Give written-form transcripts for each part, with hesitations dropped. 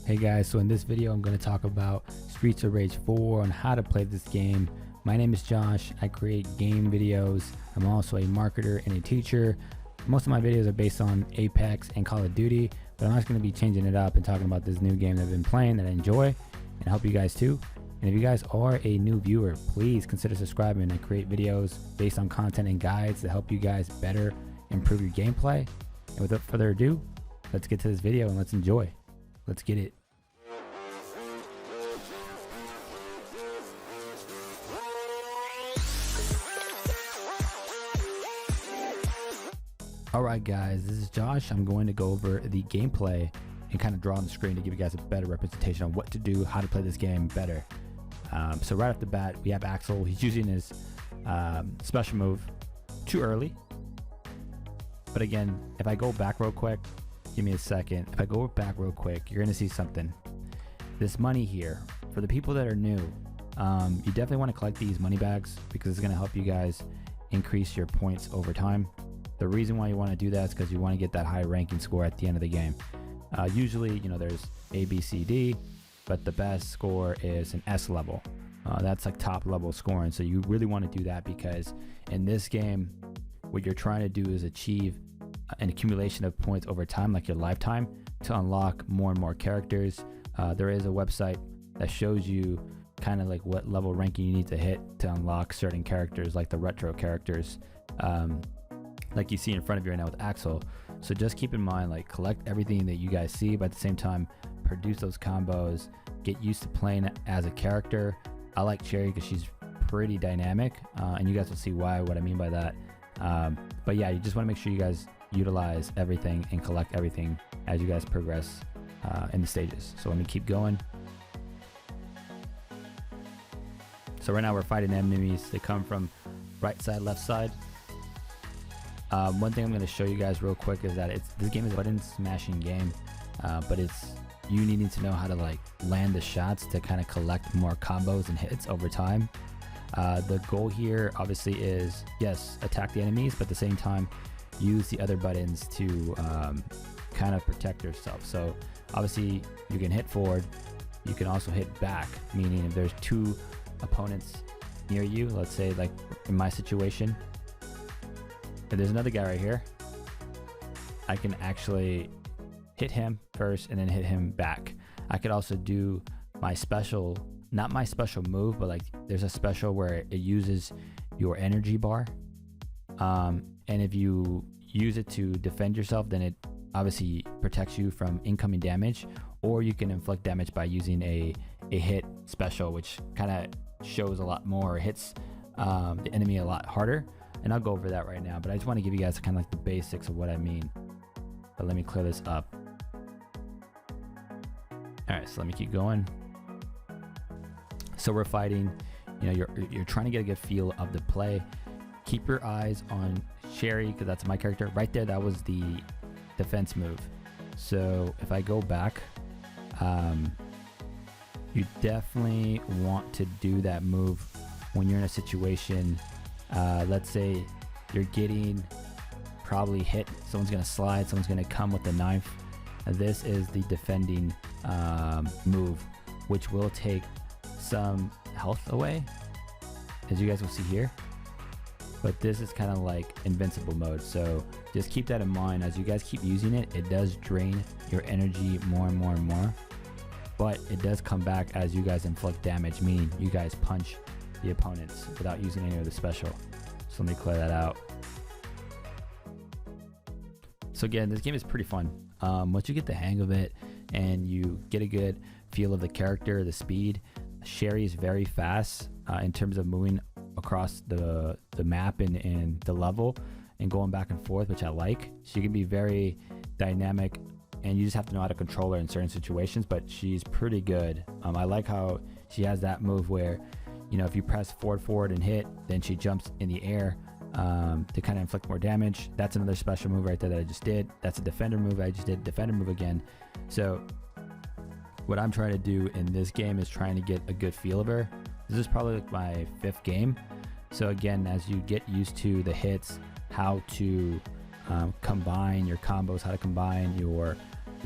Hey guys, so in this video I'm going to talk about Streets of Rage 4 and how to play this game. My name is Josh. I create game videos. I'm also a marketer and a teacher. Most of my videos are based on Apex and Call of Duty, but I'm actually going to be changing it up and talking about this new game that I've been playing that I enjoy, and I hope you guys too. And if you guys are a new viewer, please consider subscribing. I create videos based on content and guides to help you guys better improve your gameplay. And without further ado, let's get to this video and let's enjoy. Let's get it. Alright guys, this is Josh. I'm going to go over the gameplay and kind of draw on the screen to give you guys a better representation on what to do, how to play this game better. So right off the bat, we have Axel. He's using his special move too early. But again, if I go back real quick, give me a second. If I go back real quick, you're going to see something. This money here, for the people that are new, you definitely want to collect these money bags because it's going to help you guys increase your points over time. The reason why you want to do that is because you want to get that high ranking score at the end of the game. Usually, you know, there's A, B, C, D, but the best score is an S level. That's like top level scoring. So you really want to do that because in this game, what you're trying to do is achieve an accumulation of points over time, like your lifetime, to unlock more and more characters. There is a website that shows you kind of like what level ranking you need to hit to unlock certain characters, like the retro characters, like you see in front of you right now with Axel. So just keep in mind, like, collect everything that you guys see, but at the same time produce those combos, get used to playing as a character. I like Cherry because she's pretty dynamic, and you guys will see what I mean by that. But yeah, you just want to make sure you guys utilize everything and collect everything as you guys progress in the stages. So let me keep going. So right now we're fighting enemies. They come from right side, left side. One thing I'm going to show you guys real quick is that this game is a button smashing game, but it's you needing to know how to like land the shots to kind of collect more combos and hits over time. The goal here obviously is, yes, attack the enemies, but at the same time use the other buttons to kind of protect yourself. So obviously you can hit forward, you can also hit back, meaning if there's two opponents near you, let's say like in my situation, if there's another guy right here, I can actually hit him first and then hit him back. I could also do my special, not my special move, but like there's a special where it uses your energy bar. And if you use it to defend yourself, then it obviously protects you from incoming damage, or you can inflict damage by using a hit special, which kind of shows a lot more, hits the enemy a lot harder. And I'll go over that right now, but I just want to give you guys kind of like the basics of what I mean. But let me clear this up. All right, so let me keep going. So we're fighting, you know, you're trying to get a good feel of the play. Keep your eyes on Sherry, because that's my character. Right there, that was the defense move. So if I go back, you definitely want to do that move when you're in a situation. Let's say you're getting probably hit, someone's going to slide, someone's going to come with a knife. This is the defending move, which will take some health away, as you guys will see here. But this is kind of like invincible mode, so just keep that in mind. As you guys keep using it, it does drain your energy more and more and more, but it does come back as you guys inflict damage, meaning you guys punch the opponents without using any of the special. So let me clear that out. So again, this game is pretty fun. Once you get the hang of it and you get a good feel of the character, the speed, Sherry is very fast in terms of moving across the map and the level and going back and forth, which I like. She can be very dynamic, and you just have to know how to control her in certain situations, but she's pretty good. I like how she has that move where, you know, if you press forward and hit, then she jumps in the air to kind of inflict more damage. That's another special move right there that I just did. That's a defender move. I just did defender move again. So what I'm trying to do in this game is trying to get a good feel of her. This is probably like my 5th game. So again, as you get used to the hits, how to combine your combos, how to combine your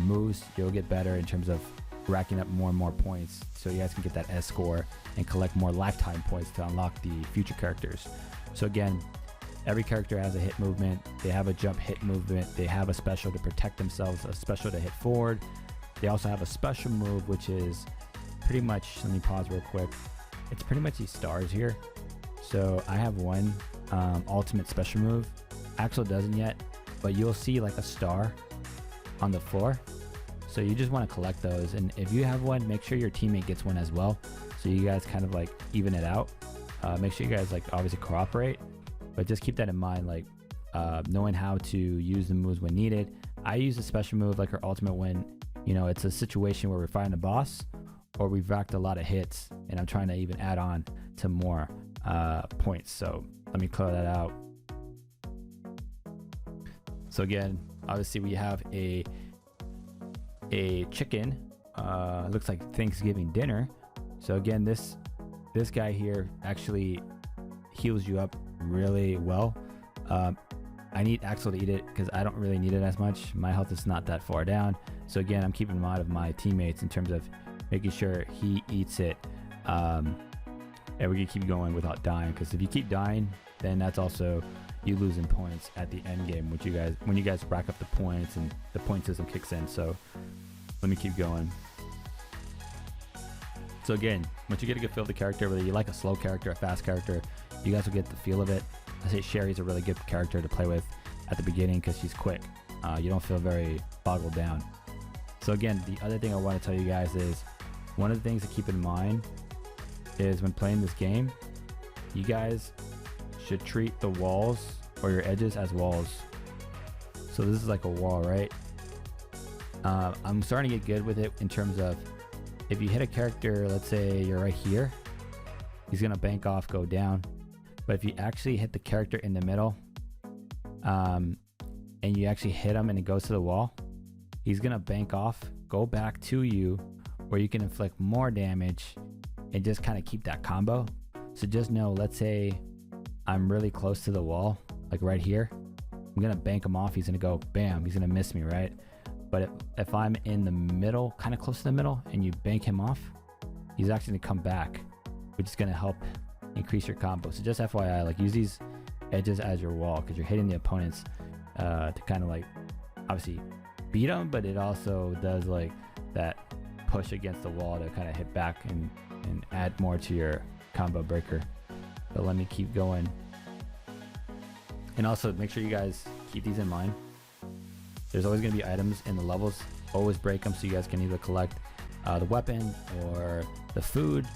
moves, you'll get better in terms of racking up more and more points so you guys can get that S score and collect more lifetime points to unlock the future characters. So again, every character has a hit movement, they have a jump hit movement, they have a special to protect themselves, a special to hit forward. They also have a special move, which is pretty much, let me pause real quick, it's pretty much these stars here. So I have one ultimate special move. Axel doesn't yet, but you'll see like a star on the floor. So you just want to collect those, and if you have one, make sure your teammate gets one as well, so you guys kind of like even it out. Make sure you guys like obviously cooperate, but just keep that in mind, like knowing how to use the moves when needed. I use a special move like her ultimate when, you know, it's a situation where we're fighting a boss or we've racked a lot of hits and I'm trying to even add on to more points. So let me clear that out. So again, obviously we have a chicken, looks like Thanksgiving dinner. So again, this guy here actually heals you up really well. I need Axel to eat it because I don't really need it as much. My health is not that far down. So again, I'm keeping mind of my teammates in terms of making sure he eats it. And we're gonna keep going without dying, because if you keep dying, then that's also you losing points at the end game, which when you guys rack up the points and the point system kicks in. So let me keep going. So again, once you get a good feel of the character, whether you like a slow character, a fast character, you guys will get the feel of it. I say Sherry's a really good character to play with at the beginning because she's quick. You don't feel very boggled down. So again, the other thing I want to tell you guys is one of the things to keep in mind is when playing this game, you guys should treat the walls or your edges as walls. So this is like a wall, right? I'm starting to get good with it in terms of if you hit a character, let's say you're right here, he's gonna bank off, go down. But if you actually hit the character in the middle, and you actually hit him and it goes to the wall, he's gonna bank off, go back to you, where you can inflict more damage and just kind of keep that combo. So just know, let's say I'm really close to the wall, like right here, I'm gonna bank him off, he's gonna go bam, he's gonna miss me, right? But if I'm in the middle, kind of close to the middle, and you bank him off, he's actually gonna come back, which is gonna help increase your combo. So just FYI, like use these edges as your wall, because you're hitting the opponents to kind of like obviously beat them, but it also does like that push against the wall to kind of hit back and add more to your combo breaker. So let me keep going. And also make sure you guys keep these in mind. There's always going to be items in the levels. Always break them so you guys can either collect the weapon or the food,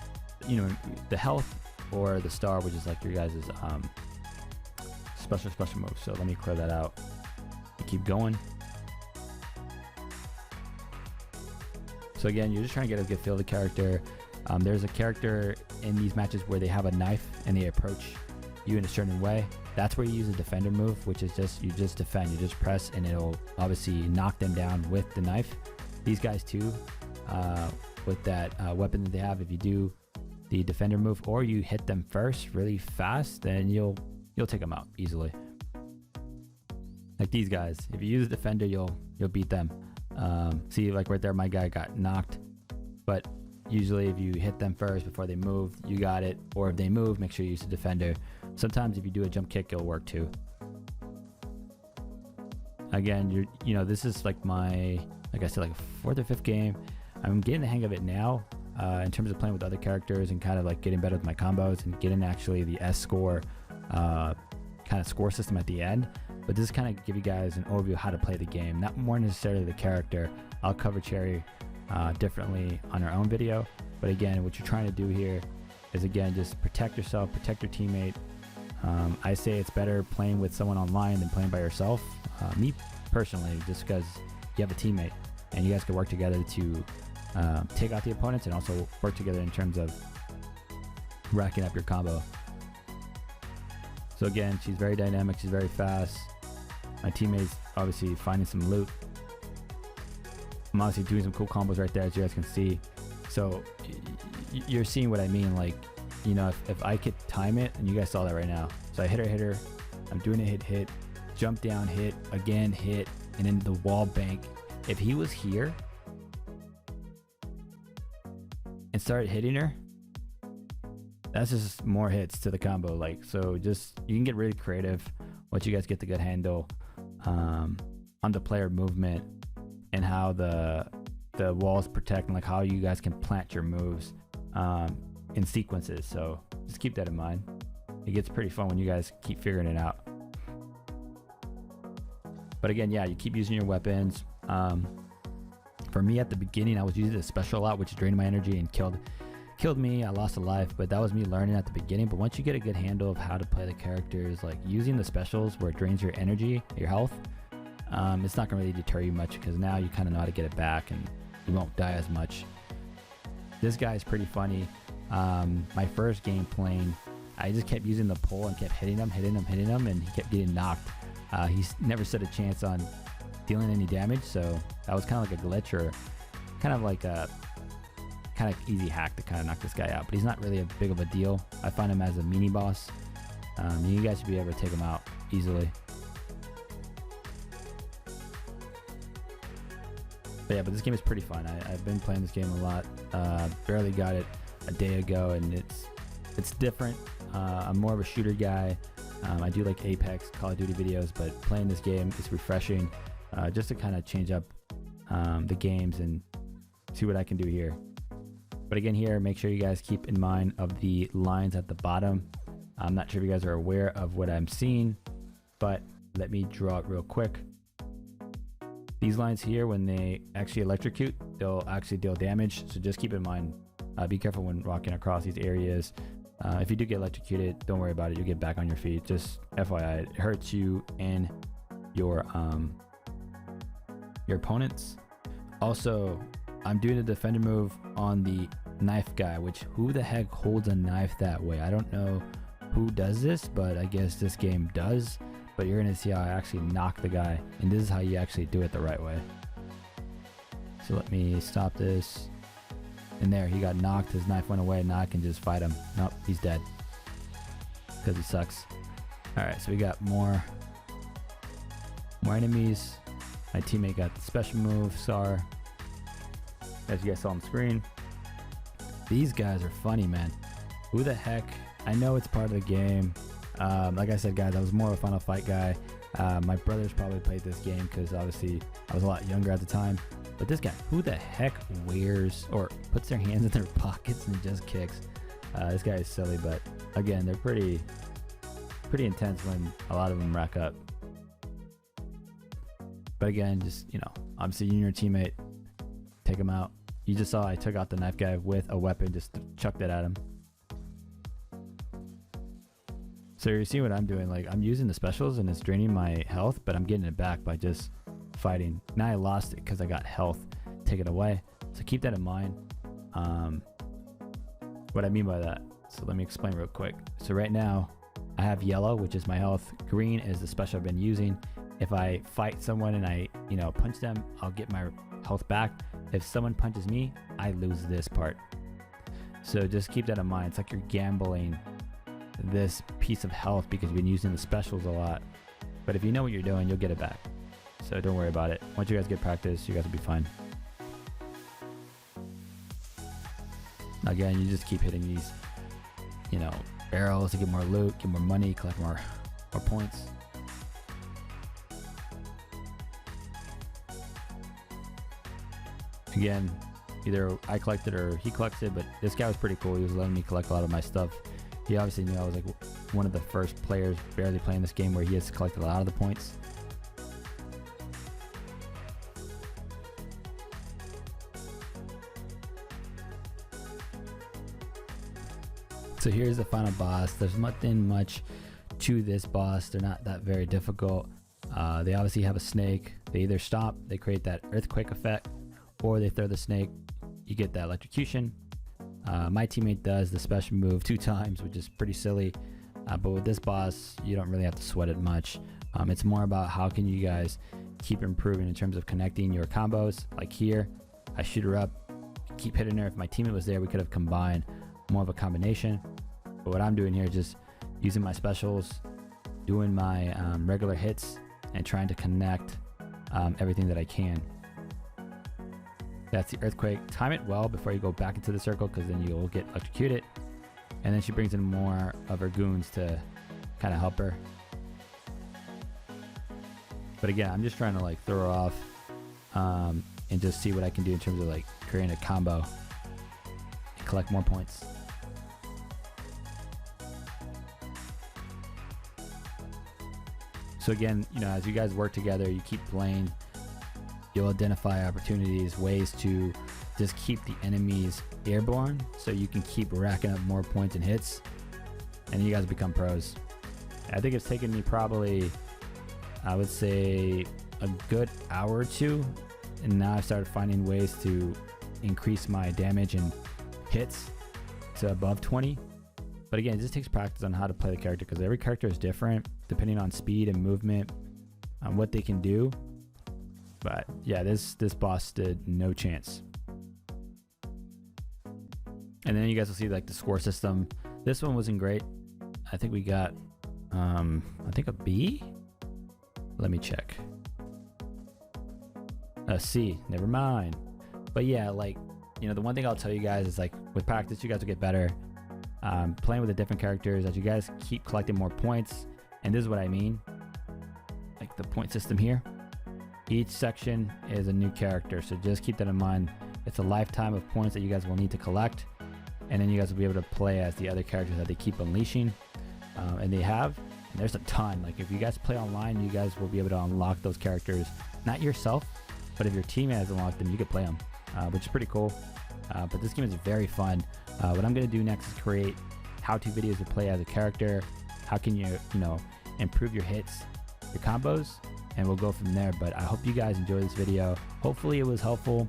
you know, the health, or the star, which is like your guys' special move. So let me clear that out. Keep going. So again, you're just trying to get a good feel of the character. There's a character in these matches where they have a knife and they approach you in a certain way. That's where you use a defender move, which is just, you just defend, you just press, and it'll obviously knock them down with the knife. These guys too, with that weapon that they have, if you do the defender move or you hit them first really fast, then you'll take them out easily. Like these guys, if you use a defender, you'll beat them. See, like right there, my guy got knocked, but usually if you hit them first before they move, you got it. Or if they move, make sure you use a defender. Sometimes if you do a jump kick, it'll work too. Again, you know, this is like my, like I said, like a 4th or 5th game. I'm getting the hang of it now, in terms of playing with other characters and kind of like getting better with my combos and getting actually the S score kind of score system at the end. But this is kind of give you guys an overview of how to play the game, not more necessarily the character. I'll cover Cherry differently on her own video. But again, what you're trying to do here is, again, just protect yourself, protect your teammate. I say it's better playing with someone online than playing by yourself. Me personally, just because you have a teammate and you guys can work together to take out the opponents and also work together in terms of racking up your combo. So again, she's very dynamic, she's very fast. My teammate's obviously finding some loot. I'm obviously doing some cool combos right there, as you guys can see. So you're seeing what I mean. Like, you know, if I could time it, and you guys saw that right now. So I hit her, I'm doing a hit, jump down, hit, again, hit, and then the wall bank. If he was here, and start hitting her, that's just more hits to the combo. Like, so just, you can get really creative once you guys get the good handle on the player movement and how the walls protect, and like how you guys can plant your moves in sequences. So just keep that in mind. It gets pretty fun when you guys keep figuring it out. But again, yeah, you keep using your weapons. For me at the beginning, I was using the special a lot, which drained my energy and killed me. I lost a life, but that was me learning at the beginning. But once you get a good handle of how to play the characters, like using the specials where it drains your energy, your health, it's not gonna really deter you much, because now you kind of know how to get it back and you won't die as much. This guy is pretty funny. My first game playing, I just kept using the pole and kept hitting him, and he kept getting knocked. He's never stood a chance on dealing any damage, so that was kind of like a glitch, or kind of like a easy hack to kind of knock this guy out. But he's not really a big of a deal. I find him as a mini boss. You guys should be able to take him out easily. But yeah, but this game is pretty fun. I've been playing this game a lot. Barely got it a day ago, and it's different. I'm more of a shooter guy. I do like Apex, Call of Duty videos, but playing this game is refreshing, just to kind of change up the games and see what I can do here. But again, here, make sure you guys keep in mind of the lines at the bottom. I'm not sure if you guys are aware of what I'm seeing, but let me draw it real quick. These lines here, when they actually electrocute, they'll actually deal damage, so just keep in mind. Be careful when walking across these areas. If you do get electrocuted, don't worry about it. You'll get back on your feet. Just FYI, it hurts you and your opponents. Also, I'm doing a defender move on the knife guy, which, who the heck holds a knife that way? I don't know who does this, but I guess this game does. But you're gonna see how I actually knock the guy, and this is how you actually do it the right way. So let me stop this. And there, he got knocked, his knife went away, now I can just fight him. Nope, he's dead, because he sucks. Alright, so we got more enemies. My teammate got the special move, SAR, as you guys saw on the screen. These guys are funny, man. Who the heck? I know it's part of the game. Like I said, guys, I was more of a Final Fight guy. My brothers probably played this game because obviously I was a lot younger at the time. But this guy, who the heck wears or puts their hands in their pockets and just kicks? This guy is silly, but again, they're pretty intense when a lot of them rack up. But again, just, you know, obviously you and your teammate, take him out. You just saw I took out the knife guy with a weapon, just chucked it at him. So you see what I'm doing, like I'm using the specials and it's draining my health, but I'm getting it back by just fighting. Now I lost it because I got health taken away. So keep that in mind. What I mean by that. So let me explain real quick. So right now I have yellow, which is my health. Green is the special I've been using. If I fight someone and I, you know, punch them, I'll get my health back. If someone punches me, I lose this part. So just keep that in mind. It's like you're gambling this piece of health because you've been using the specials a lot. But if you know what you're doing, you'll get it back. So don't worry about it. Once you guys get practice, you guys will be fine. Again, you just keep hitting these, you know, barrels to get more loot, get more money, collect more points. Again, either I collected or he collected, but this guy was pretty cool. He was letting me collect a lot of my stuff. He obviously knew I was like one of the first players barely playing this game where he has collected a lot of the points. So here's the final boss. There's nothing much to this boss. They're not that very difficult. They obviously have a snake. They either stop, they create that earthquake effect, or they throw the snake, you get that electrocution. My teammate does the special move 2 times, which is pretty silly. But with this boss, you don't really have to sweat it much. It's more about how can you guys keep improving in terms of connecting your combos. Like here, I shoot her up, keep hitting her. If my teammate was there, we could have combined more of a combination. But what I'm doing here is just using my specials, doing my regular hits, and trying to connect everything that I can. That's the earthquake. Time it well before you go back into the circle, because then you'll get electrocuted. And then she brings in more of her goons to kind of help her. But again, I'm just trying to like throw her off and just see what I can do in terms of like creating a combo and collect more points. So again, you know, as you guys work together, you keep playing, you'll identify opportunities, ways to just keep the enemies airborne so you can keep racking up more points and hits, and you guys become pros. I think it's taken me probably, I would say, a good hour or two, and now I've started finding ways to increase my damage and hits to above 20. But again, it just takes practice on how to play the character, because every character is different depending on speed and movement, on what they can do. But yeah, this boss stood no chance. And then you guys will see like the score system. This one wasn't great. I think we got I think a B. Let me check. A C. Never mind. But yeah, like, you know, the one thing I'll tell you guys is like with practice, you guys will get better. Playing with the different characters, as you guys keep collecting more points. And this is what I mean. Like the point system here. Each section is a new character, so just keep that in mind. It's a lifetime of points that you guys will need to collect, and then you guys will be able to play as the other characters that they keep unleashing, and they have. And there's a ton. Like if you guys play online, you guys will be able to unlock those characters, not yourself, but if your team has unlocked them, you can play them, which is pretty cool. But this game is very fun. What I'm going to do next is create how-to videos to play as a character. How can you know, improve your hits, your combos, and we'll go from there. But I hope you guys enjoyed this video. Hopefully it was helpful,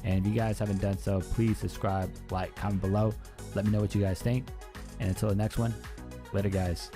and if you guys haven't done so, please subscribe, like, comment below, let me know what you guys think, and until the next one, later guys.